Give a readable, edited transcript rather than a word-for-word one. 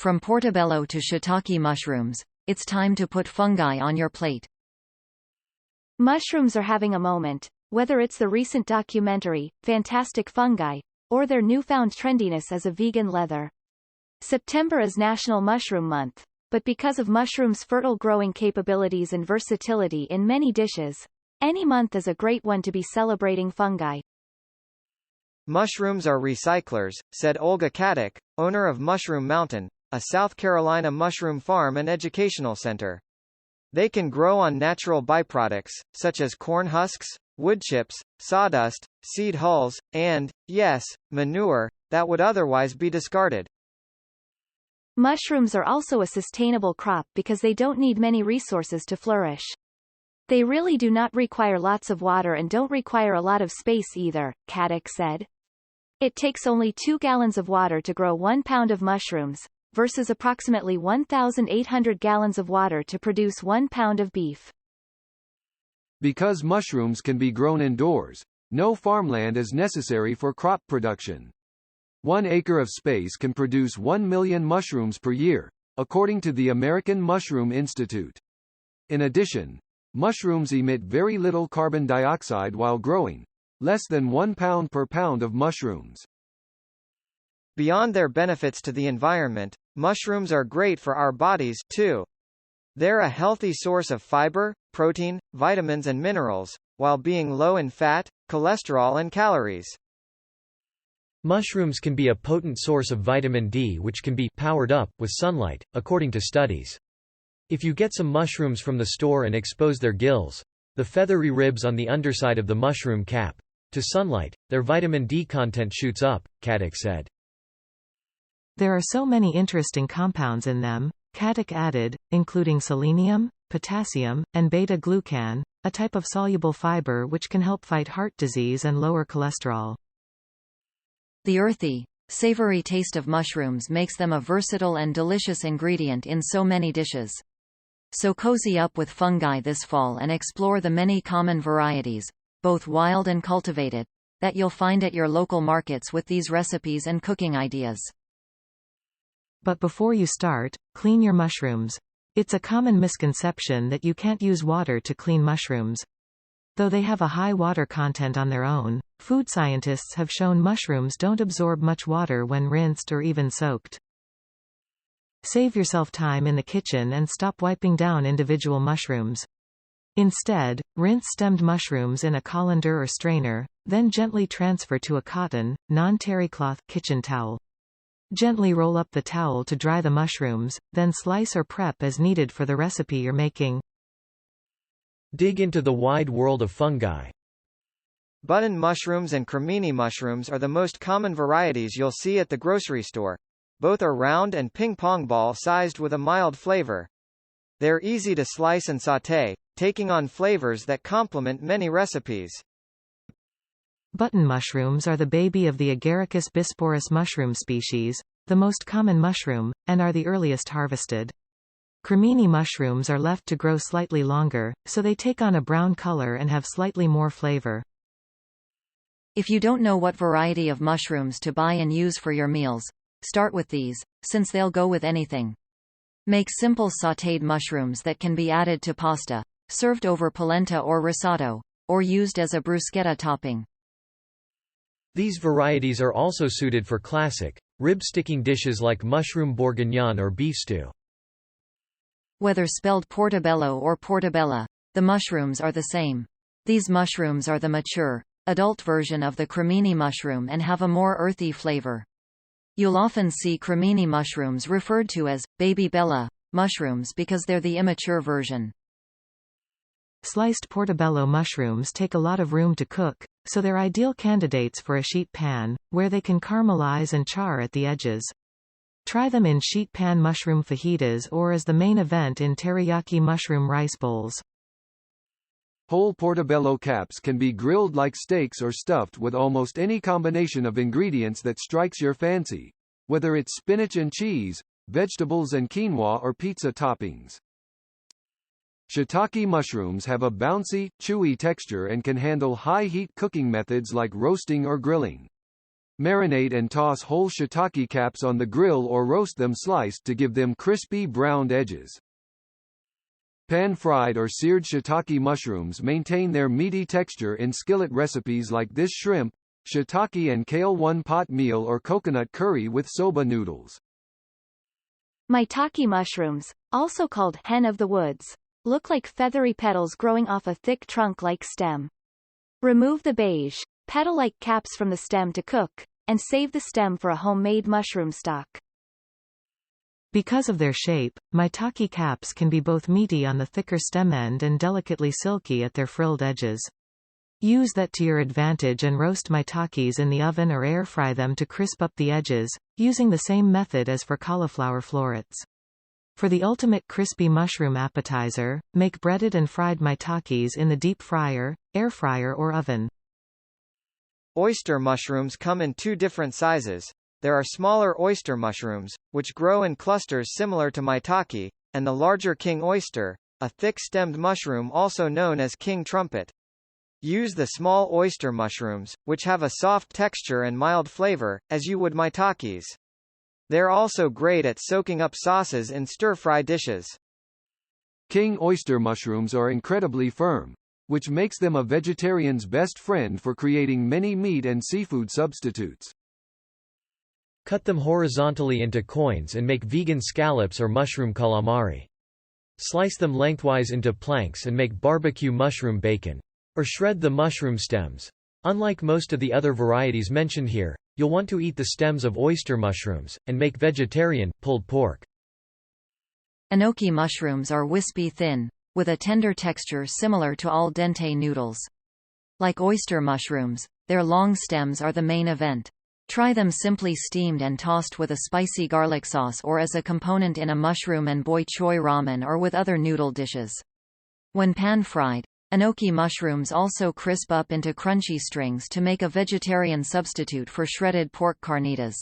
From portobello to shiitake mushrooms, it's time to put fungi on your plate. Mushrooms are having a moment, whether it's the recent documentary, Fantastic Fungi, or their newfound trendiness as a vegan leather. September is National Mushroom Month, but because of mushrooms' fertile growing capabilities and versatility in many dishes, any month is a great one to be celebrating fungi. Mushrooms are recyclers, said Olga Katic, owner of Mushroom Mountain, a South Carolina mushroom farm and educational center. They can grow on natural byproducts, such as corn husks, wood chips, sawdust, seed hulls, and, yes, manure, that would otherwise be discarded. Mushrooms are also a sustainable crop because they don't need many resources to flourish. They really do not require lots of water and don't require a lot of space either, Katic said. It takes only 2 gallons of water to grow 1 pound of mushrooms, versus approximately 1,800 gallons of water to produce 1 pound of beef. Because mushrooms can be grown indoors, no farmland is necessary for crop production. 1 acre of space can produce 1 million mushrooms per year, according to the American Mushroom Institute. In addition, mushrooms emit very little carbon dioxide while growing, less than 1 pound per pound of mushrooms. Beyond their benefits to the environment, mushrooms are great for our bodies, too. They're a healthy source of fiber, protein, vitamins and minerals, while being low in fat, cholesterol and calories. Mushrooms can be a potent source of vitamin D which can be powered up with sunlight, according to studies. If you get some mushrooms from the store and expose their gills, the feathery ribs on the underside of the mushroom cap, to sunlight, their vitamin D content shoots up, Katic said. There are so many interesting compounds in them, Katic added, including selenium, potassium, and beta-glucan, a type of soluble fiber which can help fight heart disease and lower cholesterol. The earthy, savory taste of mushrooms makes them a versatile and delicious ingredient in so many dishes. So cozy up with fungi this fall and explore the many common varieties, both wild and cultivated, that you'll find at your local markets with these recipes and cooking ideas. But before you start, clean your mushrooms. It's a common misconception that you can't use water to clean mushrooms. Though they have a high water content on their own, food scientists have shown mushrooms don't absorb much water when rinsed or even soaked. Save yourself time in the kitchen and stop wiping down individual mushrooms. Instead, rinse stemmed mushrooms in a colander or strainer, then gently transfer to a cotton, non-terry cloth kitchen towel. Gently roll up the towel to dry the mushrooms, then slice or prep as needed for the recipe you're making. Dig into the wide world of fungi. Button mushrooms and cremini mushrooms are the most common varieties you'll see at the grocery store. Both are round and ping-pong ball-sized with a mild flavor. They're easy to slice and sauté, taking on flavors that complement many recipes. Button mushrooms are the baby of the Agaricus bisporus mushroom species, the most common mushroom, and are the earliest harvested. Cremini mushrooms are left to grow slightly longer, so they take on a brown color and have slightly more flavor. If you don't know what variety of mushrooms to buy and use for your meals, start with these, since they'll go with anything. Make simple sautéed mushrooms that can be added to pasta, served over polenta or risotto, or used as a bruschetta topping. These varieties are also suited for classic, rib-sticking dishes like mushroom bourguignon or beef stew. Whether spelled portobello or portobella, the mushrooms are the same. These mushrooms are the mature, adult version of the cremini mushroom and have a more earthy flavor. You'll often see cremini mushrooms referred to as baby bella mushrooms because they're the immature version. Sliced portobello mushrooms take a lot of room to cook, so they're ideal candidates for a sheet pan, where they can caramelize and char at the edges. Try them in sheet pan mushroom fajitas or as the main event in teriyaki mushroom rice bowls. Whole portobello caps can be grilled like steaks or stuffed with almost any combination of ingredients that strikes your fancy, whether it's spinach and cheese, vegetables and quinoa or pizza toppings. Shiitake mushrooms have a bouncy, chewy texture and can handle high-heat cooking methods like roasting or grilling. Marinate and toss whole shiitake caps on the grill or roast them sliced to give them crispy browned edges. Pan-fried or seared shiitake mushrooms maintain their meaty texture in skillet recipes like this: shrimp, shiitake and kale one-pot meal or coconut curry with soba noodles. Maitake mushrooms, also called hen of the woods, look like feathery petals growing off a thick trunk-like stem. Remove the beige, petal-like caps from the stem to cook, and save the stem for a homemade mushroom stock. Because of their shape, maitake caps can be both meaty on the thicker stem end and delicately silky at their frilled edges. Use that to your advantage and roast maitakes in the oven or air fry them to crisp up the edges, using the same method as for cauliflower florets. For the ultimate crispy mushroom appetizer, make breaded and fried maitakes in the deep fryer, air fryer or oven. Oyster mushrooms come in two different sizes. There are smaller oyster mushrooms, which grow in clusters similar to maitake, and the larger king oyster, a thick-stemmed mushroom also known as king trumpet. Use the small oyster mushrooms, which have a soft texture and mild flavor, as you would maitakes. They're also great at soaking up sauces in stir-fry dishes. King oyster mushrooms are incredibly firm, which makes them a vegetarian's best friend for creating many meat and seafood substitutes. Cut them horizontally into coins and make vegan scallops or mushroom calamari. Slice them lengthwise into planks and make barbecue mushroom bacon. Or shred the mushroom stems. Unlike most of the other varieties mentioned here, you'll want to eat the stems of oyster mushrooms, and make vegetarian, pulled pork. Enoki mushrooms are wispy thin, with a tender texture similar to al dente noodles. Like oyster mushrooms, their long stems are the main event. Try them simply steamed and tossed with a spicy garlic sauce or as a component in a mushroom and boi choy ramen or with other noodle dishes. When pan-fried, enoki mushrooms also crisp up into crunchy strings to make a vegetarian substitute for shredded pork carnitas.